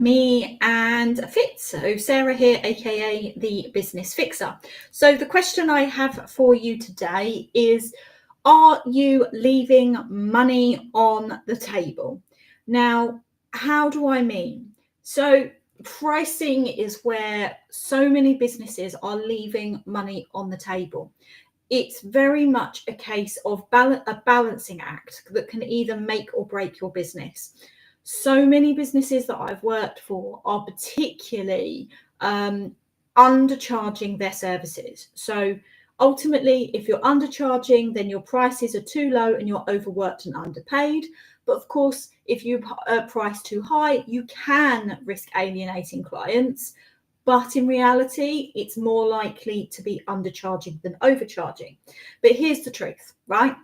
Me and Fitz. So Sarah here, aka the Business Fixer. So the question I have for you today is, are you leaving money on the table? Now, how do I mean? So pricing is where so many businesses are leaving money on the table. It's very much a case of a balancing act that can either make or break your business. So many businesses that I've worked for are particularly undercharging their services. So ultimately, if you're undercharging, then your prices are too low and you're overworked and underpaid. But of course, if you price too high, you can risk alienating clients. But in reality, it's more likely to be undercharging than overcharging. But here's the truth, right?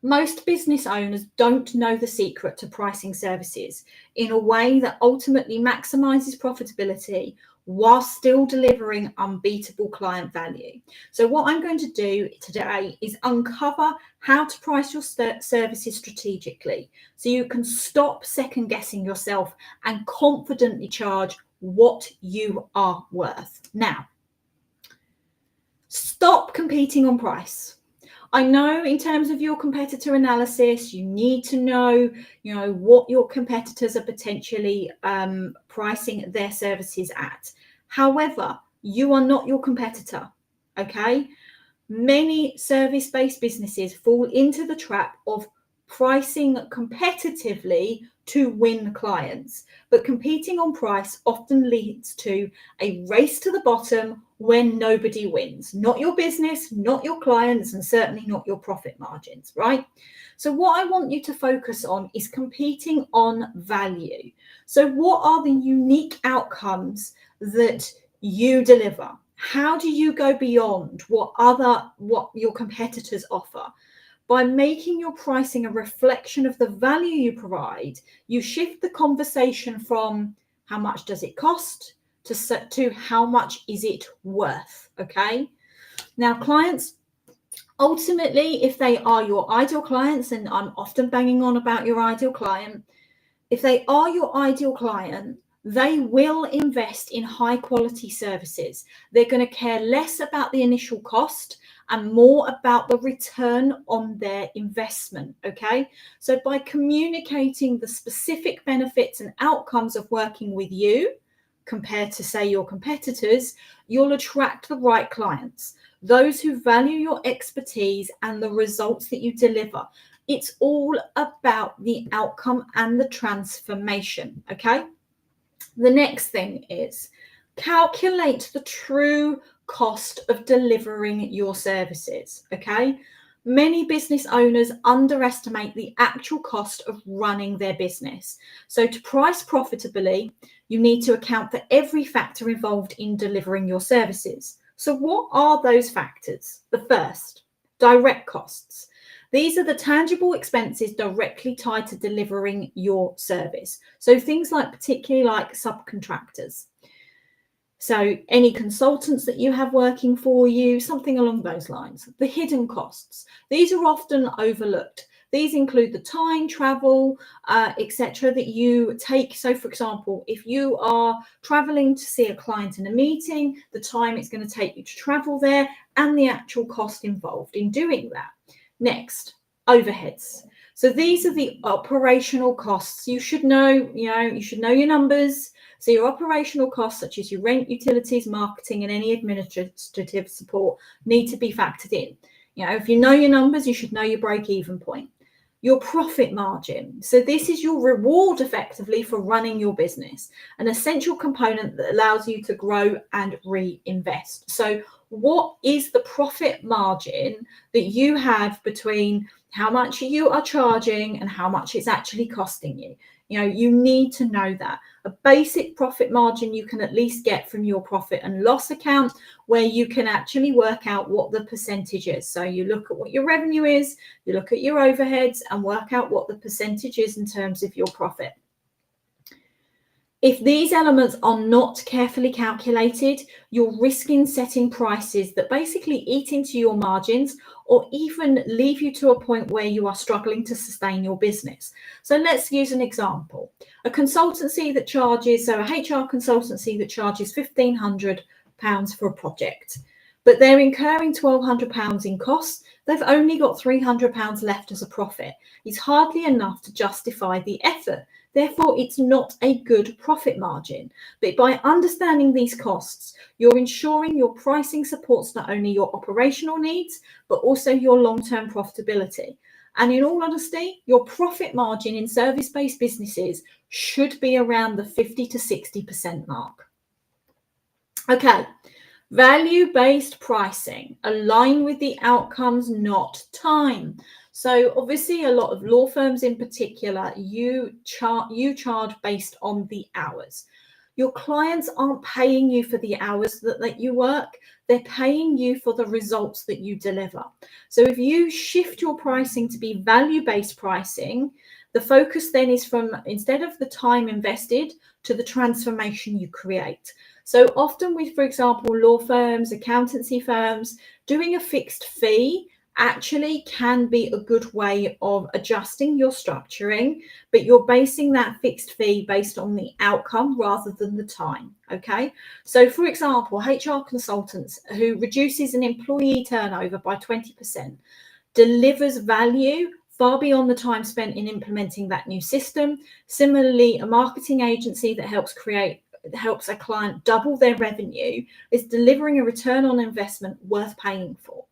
Most business owners don't know the secret to pricing services in a way that ultimately maximizes profitability while still delivering unbeatable client value. So what I'm going to do today is uncover how to price your services strategically so you can stop second guessing yourself and confidently charge what you are worth. Now, stop competing on price. I know in terms of your competitor analysis, you need to know, what your competitors are potentially pricing their services at. However, you are not your competitor, okay? Many service-based businesses fall into the trap of pricing competitively to win clients, but competing on price often leads to a race to the bottom when nobody wins. Not your business, not your clients, and certainly not your profit margins, right? So what I want you to focus on is competing on value. So what are the unique outcomes that you deliver? How do you go beyond what your competitors offer? By making your pricing a reflection of the value you provide, you shift the conversation from how much does it cost to how much is it worth, okay? Now, clients, ultimately, if they are your ideal clients, and I'm often banging on about your ideal client, if they are your ideal client, they will invest in high quality services. They're going to care less about the initial cost and more about the return on their investment. Okay. So by communicating the specific benefits and outcomes of working with you compared to, say, your competitors, you'll attract the right clients, those who value your expertise and the results that you deliver. It's all about the outcome and the transformation, okay? The next thing is calculate the true cost of delivering your services, okay? Many business owners underestimate the actual cost of running their business. So to price profitably, you need to account for every factor involved in delivering your services. So what are those factors? The first, direct costs. These are the tangible expenses directly tied to delivering your service. So things like, particularly like subcontractors. So any consultants that you have working for you, something along those lines. The hidden costs. These are often overlooked. These include the time, travel, etc. that you take. So for example, if you are traveling to see a client in a meeting, the time it's going to take you to travel there and the actual cost involved in doing that. Next, overheads. So these are the operational costs. You should know, you should know your numbers. So your operational costs, such as your rent, utilities, marketing, and any administrative support, need to be factored in. If you know your numbers, you should know your break-even point. Your profit margin. So this is your reward effectively for running your business, an essential component that allows you to grow and reinvest. So what is the profit margin that you have between how much you are charging and how much it's actually costing you? You need to know that. A basic profit margin you can at least get from your profit and loss account, where you can actually work out what the percentage is. So you look at what your revenue is, you look at your overheads and work out what the percentage is in terms of your profit. If these elements are not carefully calculated, you're risking setting prices that basically eat into your margins or even leave you to a point where you are struggling to sustain your business. So let's use an example. A consultancy that charges, so a HR consultancy that charges £1,500 for a project, but they're incurring £1,200 in costs. They've only got £300 left as a profit. It's hardly enough to justify the effort. Therefore, it's not a good profit margin. But by understanding these costs, you're ensuring your pricing supports not only your operational needs, but also your long-term profitability. And in all honesty, your profit margin in service-based businesses should be around the 50 to 60% mark. Okay. Value-based pricing, align with the outcomes, not time. So obviously a lot of law firms in particular, you charge based on the hours. Your clients aren't paying you for the hours that you work, they're paying you for the results that you deliver. So if you shift your pricing to be value-based pricing, the focus then is from, instead of the time invested, to the transformation you create. So often with, for example, law firms, accountancy firms, doing a fixed fee actually can be a good way of adjusting your structuring, but you're basing that fixed fee based on the outcome rather than the time. Okay. So for example, HR consultants who reduces an employee turnover by 20% delivers value far beyond the time spent in implementing that new system. Similarly, a marketing agency that helps a client double their revenue is delivering a return on investment worth paying for.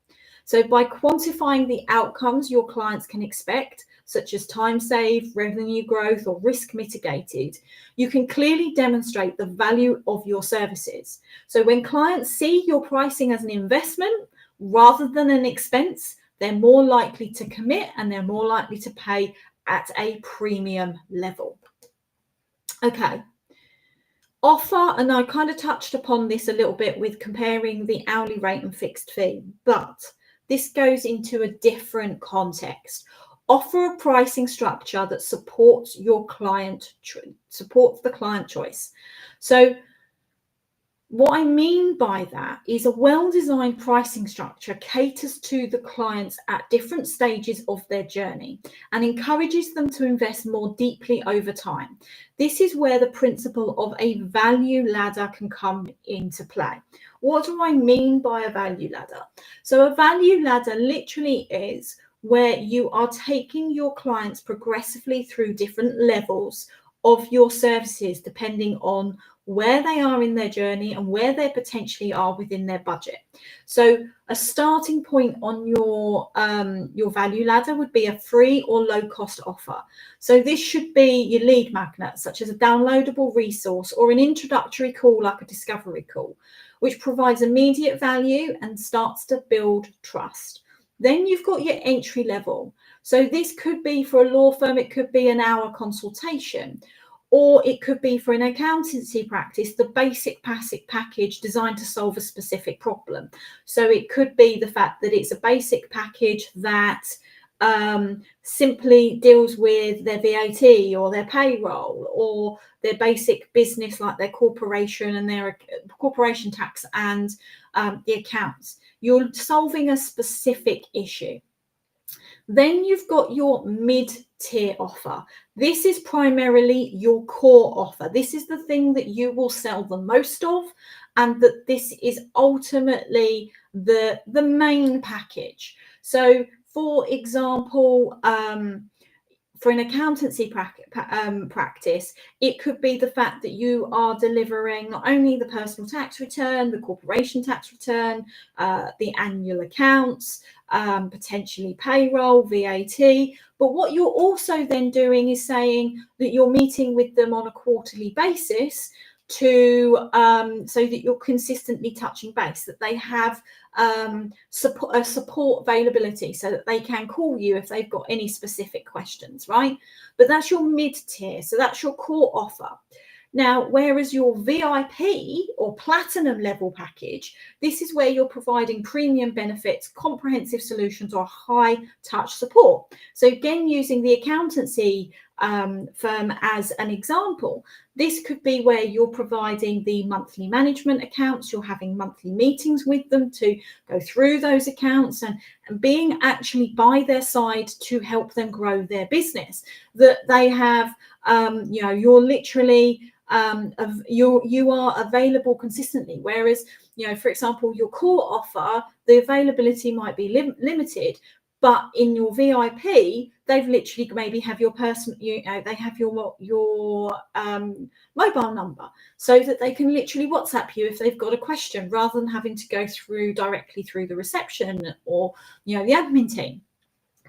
So by quantifying the outcomes your clients can expect, such as time saved, revenue growth, or risk mitigated, you can clearly demonstrate the value of your services. So when clients see your pricing as an investment rather than an expense, they're more likely to commit and they're more likely to pay at a premium level. Okay. Offer, and I kind of touched upon this a little bit with comparing the hourly rate and fixed fee, but this goes into a different context. Offer a pricing structure that supports your client, supports the client choice. So what I mean by that is a well-designed pricing structure caters to the clients at different stages of their journey and encourages them to invest more deeply over time. This is where the principle of a value ladder can come into play. What do I mean by a value ladder? So a value ladder literally is where you are taking your clients progressively through different levels of your services depending on where they are in their journey and where they potentially are within their budget. So a starting point on your value ladder would be a free or low cost offer. So this should be your lead magnet, such as a downloadable resource or an introductory call like a discovery call, which provides immediate value and starts to build trust. Then you've got your entry level. So this could be for a law firm, it could be an hour consultation, or it could be for an accountancy practice, the basic package designed to solve a specific problem. So it could be the fact that it's a basic package that simply deals with their VAT or their payroll or their basic business like their corporation and their corporation tax and the accounts. You're solving a specific issue. Then you've got your mid-tier offer. This is primarily your core offer. This is the thing that you will sell the most of, and that this is ultimately the main package. So, for example, for an accountancy practice, it could be the fact that you are delivering not only the personal tax return, the corporation tax return, the annual accounts, potentially payroll, VAT, but what you're also then doing is saying that you're meeting with them on a quarterly basis to so that you're consistently touching base, that they have support availability so that they can call you if they've got any specific questions, right? But that's your mid-tier, so that's your core offer. Now, whereas your VIP or platinum level package, this is where you're providing premium benefits, comprehensive solutions, or high touch support. So again, using the accountancy firm as an example. This could be where you're providing the monthly management accounts, you're having monthly meetings with them to go through those accounts and being actually by their side to help them grow their business. That they have, you're literally, you are available consistently. Whereas, for example, your core offer, the availability might be limited, but in your VIP, they've literally maybe have your person, they have your mobile number, so that they can literally WhatsApp you if they've got a question, rather than having to go directly through the reception or the admin team.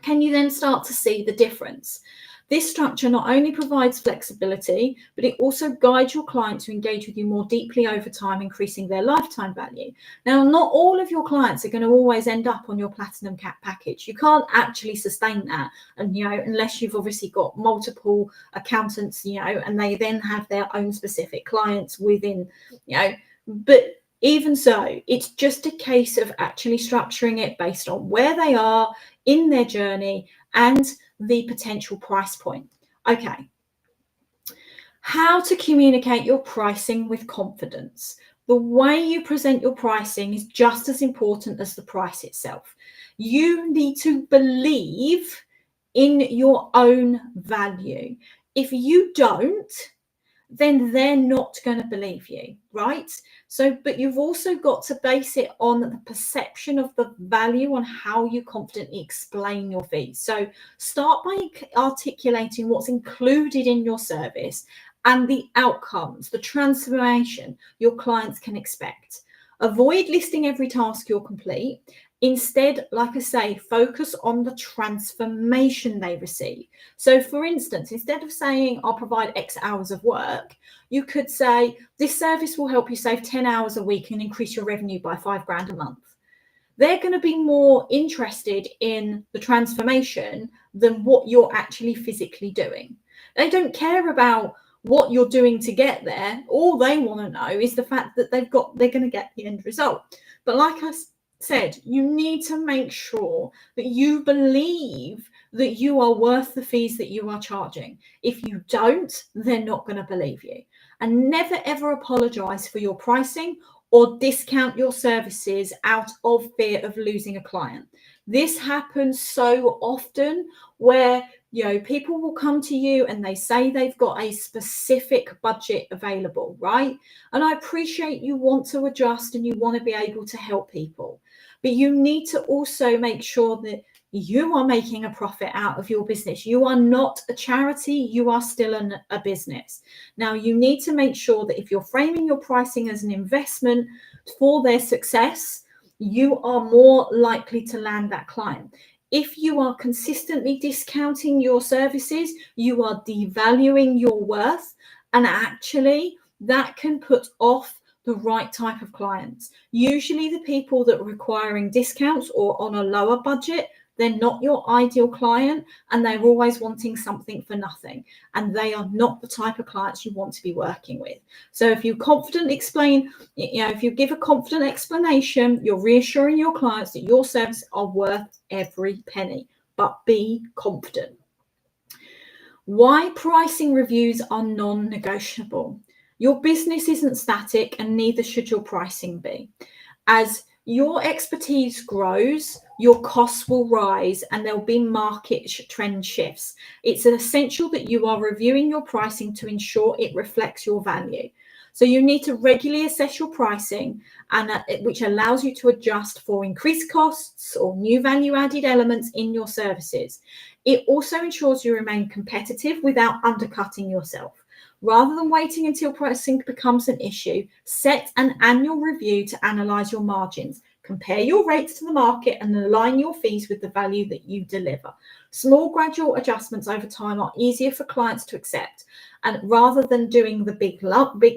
Can you then start to see the difference? This structure not only provides flexibility, but it also guides your client to engage with you more deeply over time, increasing their lifetime value. Now, not all of your clients are going to always end up on your platinum cap package. You can't actually sustain that, and unless you've obviously got multiple accountants, and they then have their own specific clients within, but even so, it's just a case of actually structuring it based on where they are in their journey and the potential price point. Okay. How to communicate your pricing with confidence. The way you present your pricing is just as important as the price itself. You need to believe in your own value. If you don't, then they're not going to believe you, right? So, but you've also got to base it on the perception of the value, on how you confidently explain your fees. So start by articulating what's included in your service and the outcomes, the transformation your clients can expect. Avoid listing every task you'll complete. Instead, like I say, focus on the transformation they receive. So for instance, instead of saying, I'll provide X hours of work, you could say, this service will help you save 10 hours a week and increase your revenue by $5,000 a month. They're going to be more interested in the transformation than what you're actually physically doing. They don't care about what you're doing to get there. All they want to know is the fact that they're going to get the end result. But like I said, you need to make sure that you believe that you are worth the fees that you are charging. If you don't, they're not going to believe you. And never ever apologize for your pricing or discount your services out of fear of losing a client. This happens so often where people will come to you and they say they've got a specific budget available, right? And I appreciate you want to adjust and you want to be able to help people, but you need to also make sure that you are making a profit out of your business. You are not a charity, you are still a business. Now, you need to make sure that if you're framing your pricing as an investment for their success, you are more likely to land that client. If you are consistently discounting your services, you are devaluing your worth, and actually that can put off the right type of clients. Usually the people that are requiring discounts or on a lower budget, they're not your ideal client, and they're always wanting something for nothing, and they are not the type of clients you want to be working with. So if you confidently explain, if you give a confident explanation, you're reassuring your clients that your services are worth every penny, but be confident. Why pricing reviews are non-negotiable. Your business isn't static, and neither should your pricing be. As your expertise grows, your costs will rise and there'll be market trend shifts. It's essential that you are reviewing your pricing to ensure it reflects your value. So you need to regularly assess your pricing, and which allows you to adjust for increased costs or new value-added elements in your services. It also ensures you remain competitive without undercutting yourself. Rather than waiting until pricing becomes an issue, set an annual review to analyze your margins. Compare your rates to the market and align your fees with the value that you deliver. Small gradual adjustments over time are easier for clients to accept, and rather than doing the big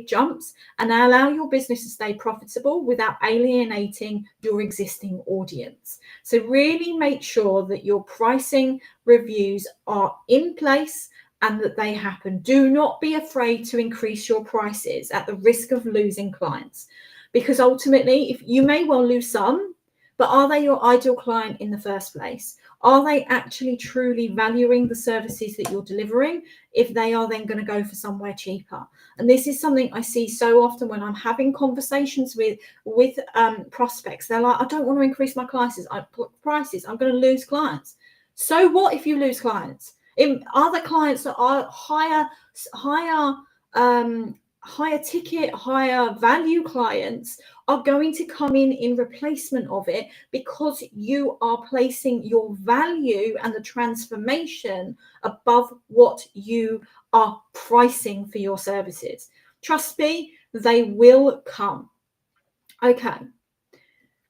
jumps, and allow your business to stay profitable without alienating your existing audience. So really make sure that your pricing reviews are in place and that they happen. Do not be afraid to increase your prices at the risk of losing clients, because ultimately, if you may well lose some, But are they your ideal client in the first place? Are they actually truly valuing the services that you're delivering if they are then going to go for somewhere cheaper? And this is something I see so often when I'm having conversations with prospects. They're like, I don't want to increase my prices. I'm going to lose clients. So what if you lose clients? In other clients that are higher ticket, higher value clients are going to come in replacement of it, because you are placing your value and the transformation above what you are pricing for your services. Trust me, they will come. Okay.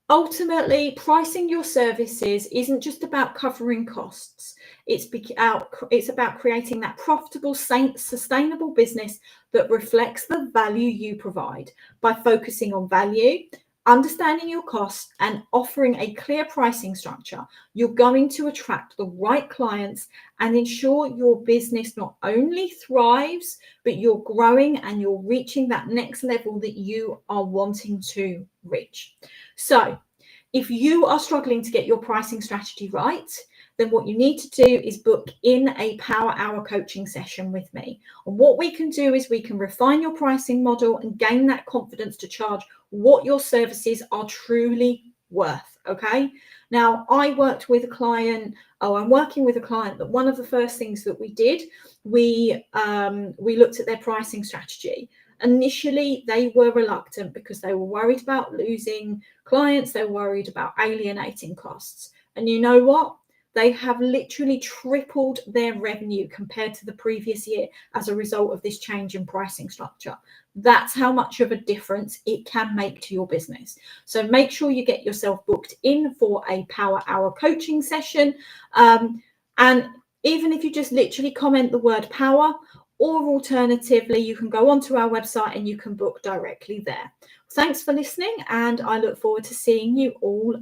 Ultimately, pricing your services isn't just about covering costs. It's about creating that profitable, sustainable business that reflects the value you provide. By focusing on value, understanding your costs, and offering a clear pricing structure, you're going to attract the right clients and ensure your business not only thrives, but you're growing and you're reaching that next level that you are wanting to reach. So if you are struggling to get your pricing strategy right, then what you need to do is book in a power hour coaching session with me. And what we can do is we can refine your pricing model and gain that confidence to charge what your services are truly worth. Okay. Now, I'm working with a client that one of the first things that we did, we looked at their pricing strategy. Initially, they were reluctant because they were worried about losing clients. They were worried about alienating costs. And you know what? They have literally tripled their revenue compared to the previous year as a result of this change in pricing structure. That's how much of a difference it can make to your business. So make sure you get yourself booked in for a power hour coaching session. And even if you just literally comment the word power, or alternatively, you can go onto our website and you can book directly there. Thanks for listening, and I look forward to seeing you all